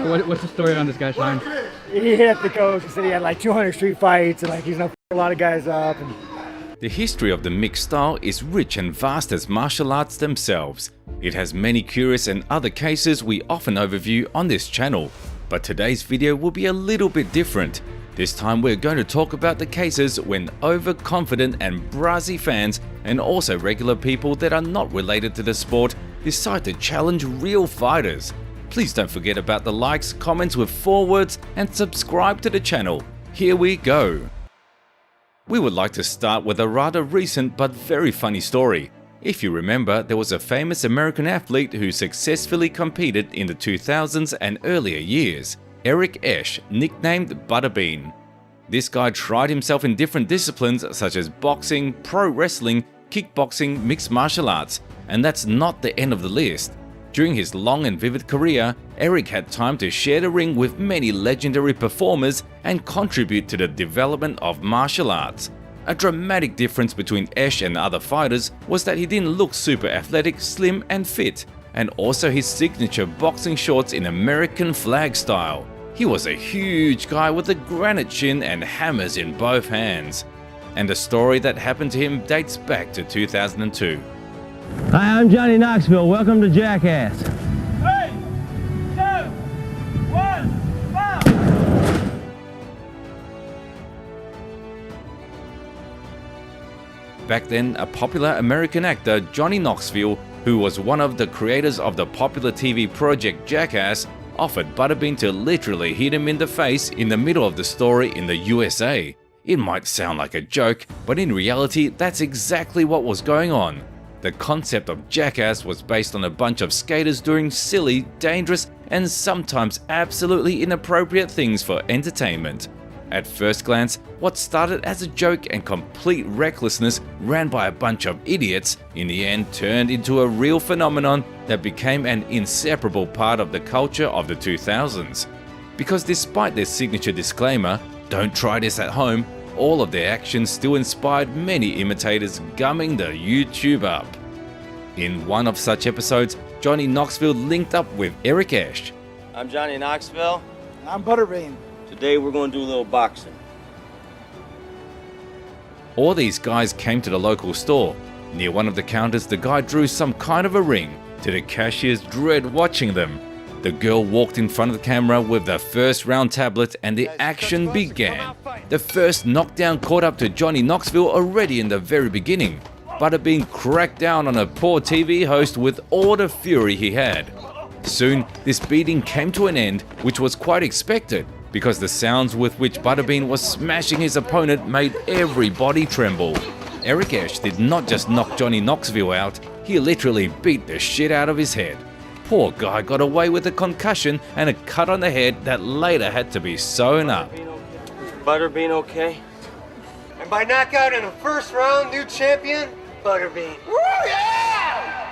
What's the story on this guy, Sean? He hit up the coach and said he had like 200 street fights and like he's gonna f a lot of guys up. The history of the mixed style is rich and vast as martial arts themselves. It has many curious and other cases we often overview on this channel. But today's video will be a little bit different. This time we're going to talk about the cases when overconfident and brazy fans and also regular people that are not related to the sport decide to challenge real fighters. Please don't forget about the likes, comments with forewords, and subscribe to the channel. Here we go. We would like to start with a rather recent but very funny story. If you remember, there was a famous American athlete who successfully competed in the 2000s and earlier years, Eric Esch, nicknamed Butterbean. This guy tried himself in different disciplines such as boxing, pro wrestling, kickboxing, mixed martial arts, and that's not the end of the list. During his long and vivid career, Eric had time to share the ring with many legendary performers and contribute to the development of martial arts. A dramatic difference between Esch and other fighters was that he didn't look super athletic, slim and fit, and also his signature boxing shorts in American flag style. He was a huge guy with a granite chin and hammers in both hands. And the story that happened to him dates back to 2002. Hi, I'm Johnny Knoxville. Welcome to Jackass. 3, 2, 1, fire! Back then, a popular American actor, Johnny Knoxville, who was one of the creators of the popular TV project Jackass, offered Butterbean to literally hit him in the face in the middle of the story in the USA. It might sound like a joke, but in reality, that's exactly what was going on. The concept of Jackass was based on a bunch of skaters doing silly, dangerous, and sometimes absolutely inappropriate things for entertainment. At first glance, what started as a joke and complete recklessness ran by a bunch of idiots in the end turned into a real phenomenon that became an inseparable part of the culture of the 2000s. Because despite their signature disclaimer, "Don't try this at home," all of their actions still inspired many imitators, gumming the YouTube up. In one of such episodes, Johnny Knoxville linked up with Eric Esch. I'm Johnny Knoxville. I'm Butterbean. Today we're going to do a little boxing. All these guys came to the local store. Near one of the counters, the guy drew some kind of a ring. To the cashier's dread watching them. The girl walked in front of the camera with the first round tablet and the action began. The first knockdown caught up to Johnny Knoxville already in the very beginning. Butterbean cracked down on a poor TV host with all the fury he had. Soon, this beating came to an end, which was quite expected, because the sounds with which Butterbean was smashing his opponent made everybody tremble. Eric Esch did not just knock Johnny Knoxville out, he literally beat the shit out of his head. Poor guy got away with a concussion and a cut on the head that later had to be sewn up. Is Butterbean okay? And by knockout in the first round, new champion, Butterbean. Woo, yeah!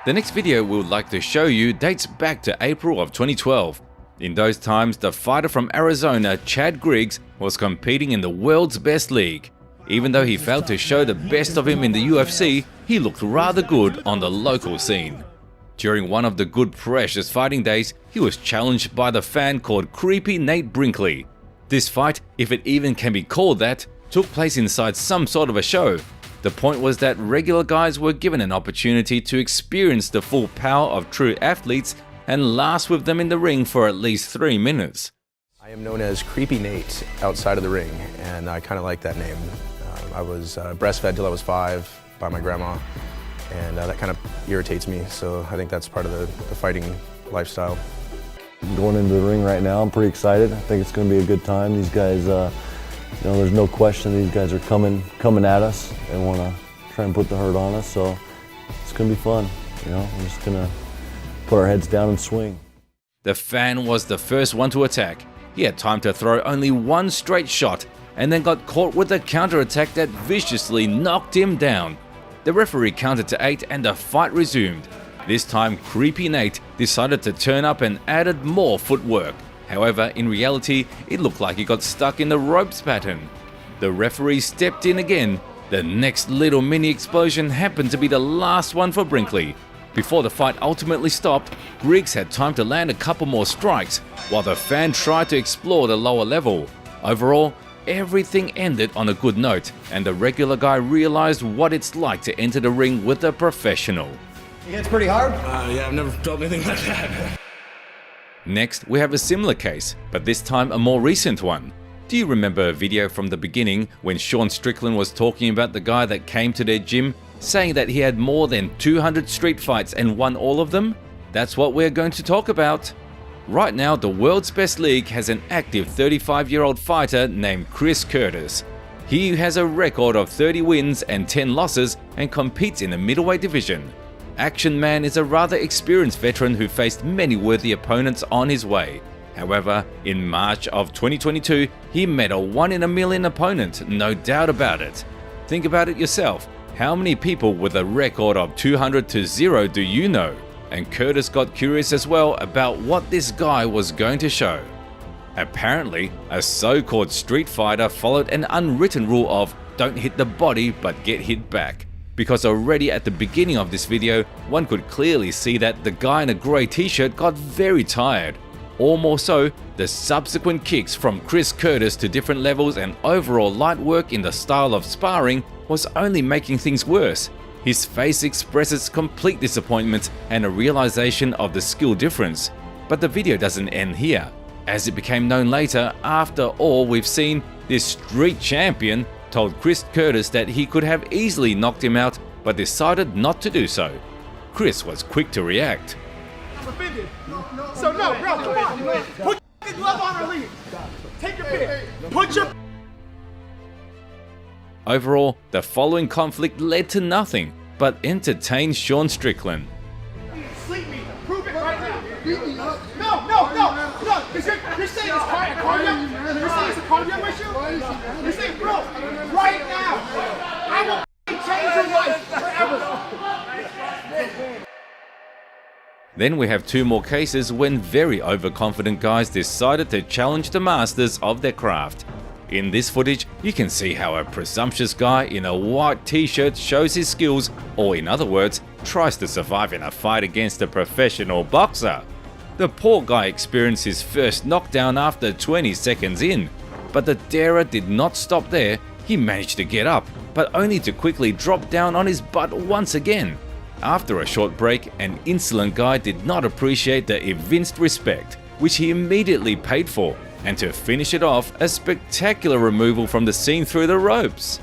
The next video we would like to show you dates back to April of 2012. In those times, the fighter from Arizona, Chad Griggs, was competing in the world's best league. Even though he failed to show the best of him in the UFC, he looked rather good on the local scene. During one of the Good Precious fighting days, he was challenged by the fan called Creepy Nate Brinkley. This fight, if it even can be called that, took place inside some sort of a show. The point was that regular guys were given an opportunity to experience the full power of true athletes and last with them in the ring for at least 3 minutes. I am known as Creepy Nate outside of the ring, and I kind of like that name. I was breastfed till I was 5 by my grandma, and that kind of irritates me, so I think that's part of the fighting lifestyle. Going into the ring right now, I'm pretty excited. I think it's going to be a good time. These guys, there's no question these guys are coming at us and want to try and put the hurt on us, so it's going to be fun. We're just going to put our heads down and swing. The fan was the first one to attack. He had time to throw only one straight shot and then got caught with a counterattack that viciously knocked him down. The referee counted to 8 and the fight resumed. This time, Creepy Nate decided to turn up and added more footwork. However, in reality, it looked like he got stuck in the ropes pattern. The referee stepped in again. The next little mini explosion happened to be the last one for Brinkley. Before the fight ultimately stopped, Griggs had time to land a couple more strikes, while the fan tried to explore the lower level. Overall, everything ended on a good note, and the regular guy realized what it's like to enter the ring with a professional. He hits pretty hard. Yeah, I've never felt anything like that. Next, we have a similar case, but this time a more recent one. Do you remember a video from the beginning when Sean Strickland was talking about the guy that came to their gym, saying that he had more than 200 street fights and won all of them? That's what we're going to talk about. Right now, the world's best league has an active 35-year-old fighter named Chris Curtis. He has a record of 30 wins and 10 losses and competes in the middleweight division. Action Man is a rather experienced veteran who faced many worthy opponents on his way. However, in March of 2022, he met a 1 in a million opponent, no doubt about it. Think about it yourself. How many people with a record of 200 to 0 do you know? And Curtis got curious as well about what this guy was going to show. Apparently, a so-called street fighter followed an unwritten rule of don't hit the body but get hit back. Because already at the beginning of this video, one could clearly see that the guy in a grey t-shirt got very tired. Or more so, the subsequent kicks from Chris Curtis to different levels and overall light work in the style of sparring was only making things worse. His face expresses complete disappointment and a realization of the skill difference. But the video doesn't end here. As it became known later, after all we've seen, this street champion told Chris Curtis that he could have easily knocked him out, but decided not to do so. Chris was quick to react. I'm offended. So no, bro, come on. Put your glove on or leave. Take your pick. Put your... Overall, the following conflict led to nothing, but entertained Sean Strickland. Sleep me. Prove it right now. No. You're saying it's cardio? You're saying it's a cardio issue? You're saying, bro, right now, I will change your life forever. Then we have two more cases when very overconfident guys decided to challenge the masters of their craft. In this footage, you can see how a presumptuous guy in a white t-shirt shows his skills, or in other words, tries to survive in a fight against a professional boxer. The poor guy experienced his first knockdown after 20 seconds in, but the darer did not stop there. He managed to get up, but only to quickly drop down on his butt once again. After a short break, an insolent guy did not appreciate the evinced respect, which he immediately paid for, and to finish it off, a spectacular removal from the scene through the ropes.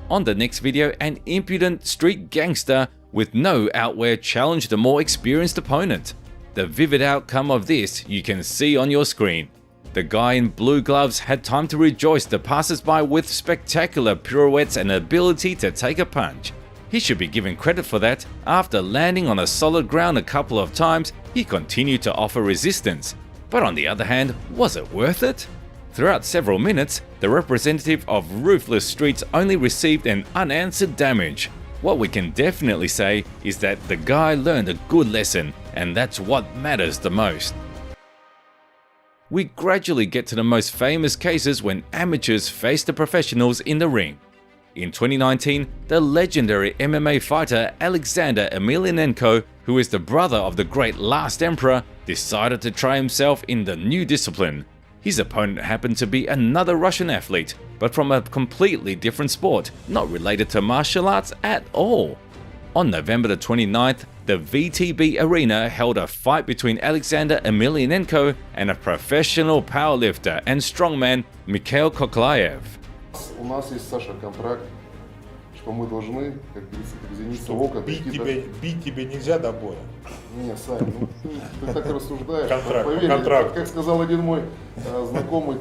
On the next video, an impudent street gangster with no outwear challenged a more experienced opponent. The vivid outcome of this you can see on your screen. The guy in blue gloves had time to rejoice the passers-by with spectacular pirouettes and ability to take a punch. He should be given credit for that. After landing on a solid ground a couple of times, he continued to offer resistance. But on the other hand, was it worth it? Throughout several minutes, the representative of Ruthless Streets only received an unanswered damage. What we can definitely say is that the guy learned a good lesson, and that's what matters the most. We gradually get to the most famous cases when amateurs face the professionals in the ring. In 2019, the legendary MMA fighter Alexander Emelianenko, who is the brother of the great Last Emperor, decided to try himself in the new discipline. His opponent happened to be another Russian athlete, but from a completely different sport, not related to martial arts at all. On November the 29th, the VTB Arena held a fight between Alexander Emelianenko and a professional powerlifter and strongman Mikhail Koklaev. У нас есть, Саша, контракт, что мы должны, как говорится, как зеницу ока... Бить тебе нельзя до боя. Не, Сань, ну ты так рассуждаешь. Контракт, поверь, как сказал один мой знакомый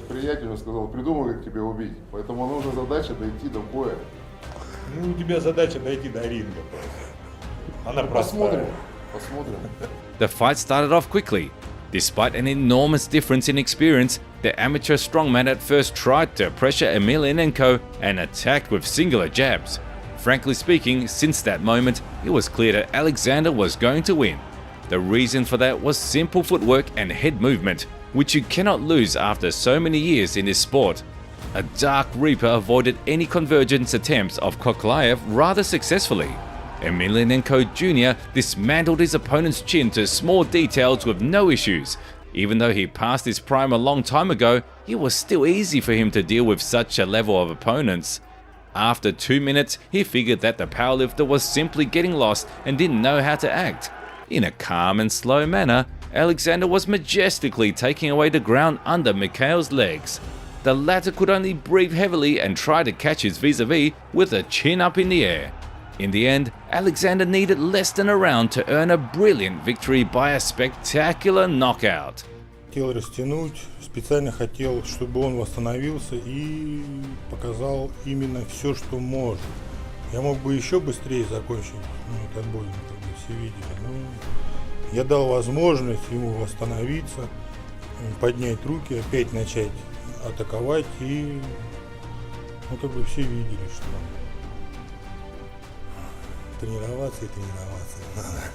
приятель, он сказал, придумай, как тебя убить. Поэтому нужна задача дойти до боя. Ну, у тебя задача дойти до ринга. Она простая. Посмотрим. The fight started off quickly. Despite an enormous difference in experience, the amateur strongman at first tried to pressure Emelianenko and attacked with singular jabs. Frankly speaking, since that moment, it was clear that Alexander was going to win. The reason for that was simple footwork and head movement, which you cannot lose after so many years in this sport. A Dark Reaper avoided any convergence attempts of Koklaev rather successfully. Emelianenko Jr. dismantled his opponent's chin to small details with no issues. Even though he passed his prime a long time ago, it was still easy for him to deal with such a level of opponents. After 2 minutes, he figured that the powerlifter was simply getting lost and didn't know how to act. In a calm and slow manner, Alexander was majestically taking away the ground under Mikhail's legs. The latter could only breathe heavily and try to catch his vis-a-vis with a chin up in the air. In the end, Alexander needed less than a round to earn a brilliant victory by a spectacular knockout. Хотел растянуть, специально хотел, чтобы он восстановился и показал именно все, что может. Я мог бы еще быстрее закончить этот бой, все видели, но я дал возможность ему восстановиться, поднять руки, опять начать атаковать, и все видели, что тренироваться и тренироваться надо.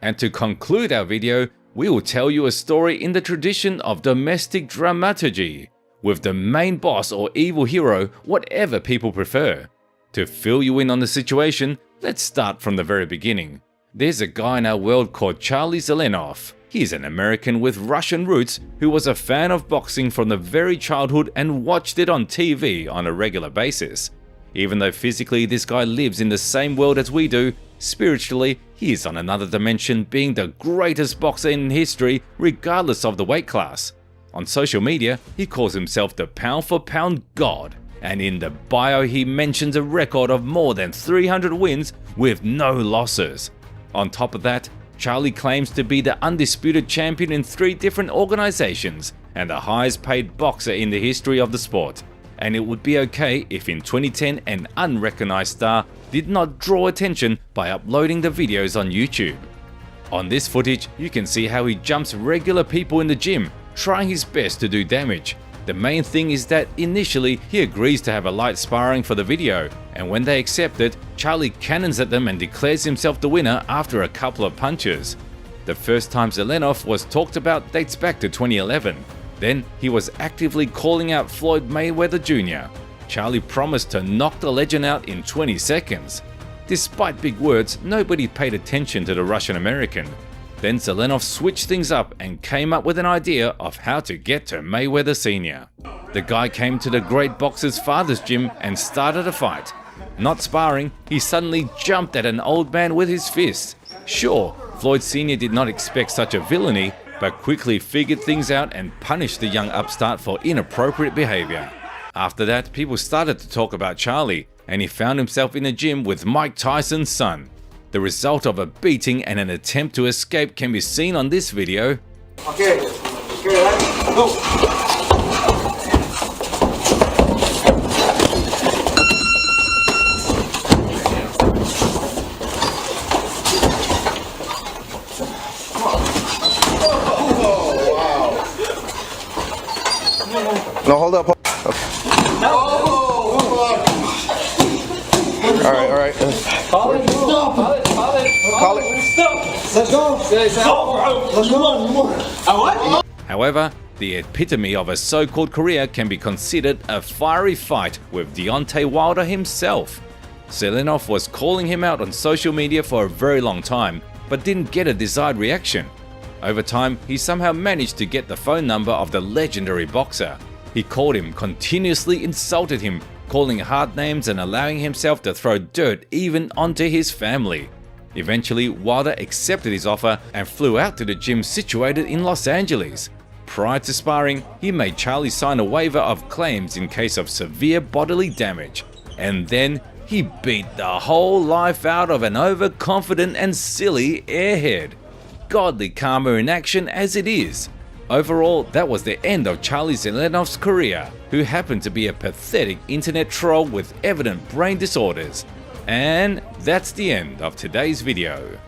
And to conclude our video, we will tell you a story in the tradition of domestic dramaturgy, with the main boss or evil hero, whatever people prefer. To fill you in on the situation, let's start from the very beginning. There's a guy in our world called Charlie Zelenov. He's an American with Russian roots who was a fan of boxing from the very childhood and watched it on TV on a regular basis. Even though physically this guy lives in the same world as we do, spiritually he is on another dimension, being the greatest boxer in history regardless of the weight class. On social media, he calls himself the pound-for-pound god, and in the bio he mentions a record of more than 300 wins with no losses. On top of that, Charlie claims to be the undisputed champion in 3 different organizations and the highest paid boxer in the history of the sport. And it would be okay if in 2010 an unrecognized star did not draw attention by uploading the videos on YouTube. On this footage, you can see how he jumps regular people in the gym, trying his best to do damage. The main thing is that initially he agrees to have a light sparring for the video, and when they accept it, Charlie cannons at them and declares himself the winner after a couple of punches. The first time Zelenov was talked about dates back to 2011. Then he was actively calling out Floyd Mayweather Jr. Charlie promised to knock the legend out in 20 seconds. Despite big words, nobody paid attention to the Russian American. Then Zelenov switched things up and came up with an idea of how to get to Mayweather Sr. The guy came to the great boxer's father's gym and started a fight. Not sparring, he suddenly jumped at an old man with his fists. Sure, Floyd Sr. did not expect such a villainy, but quickly figured things out and punished the young upstart for inappropriate behavior. After that, people started to talk about Charlie, and he found himself in a gym with Mike Tyson's son. The result of a beating and an attempt to escape can be seen on this video. Okay, ready? Go! No, hold up. All right. Call it. Let's go. Let's go. However, the epitome of a so-called career can be considered a fiery fight with Deontay Wilder himself. Zelenov was calling him out on social media for a very long time, but didn't get a desired reaction. Over time, he somehow managed to get the phone number of the legendary boxer. He called him, continuously insulted him, calling hard names and allowing himself to throw dirt even onto his family. Eventually, Wilder accepted his offer and flew out to the gym situated in Los Angeles. Prior to sparring, he made Charlie sign a waiver of claims in case of severe bodily damage. And then he beat the whole life out of an overconfident and silly airhead. Godly karma in action as it is. Overall, that was the end of Charlie Zelenov's career, who happened to be a pathetic internet troll with evident brain disorders. And that's the end of today's video.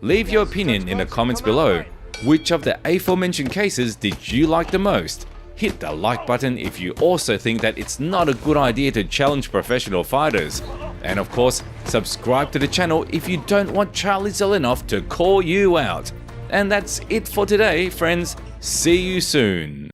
Leave your opinion in the comments below. Which of the aforementioned cases did you like the most? Hit the like button if you also think that it's not a good idea to challenge professional fighters. And of course, subscribe to the channel if you don't want Charlie Zelenov to call you out. And that's it for today, friends. See you soon.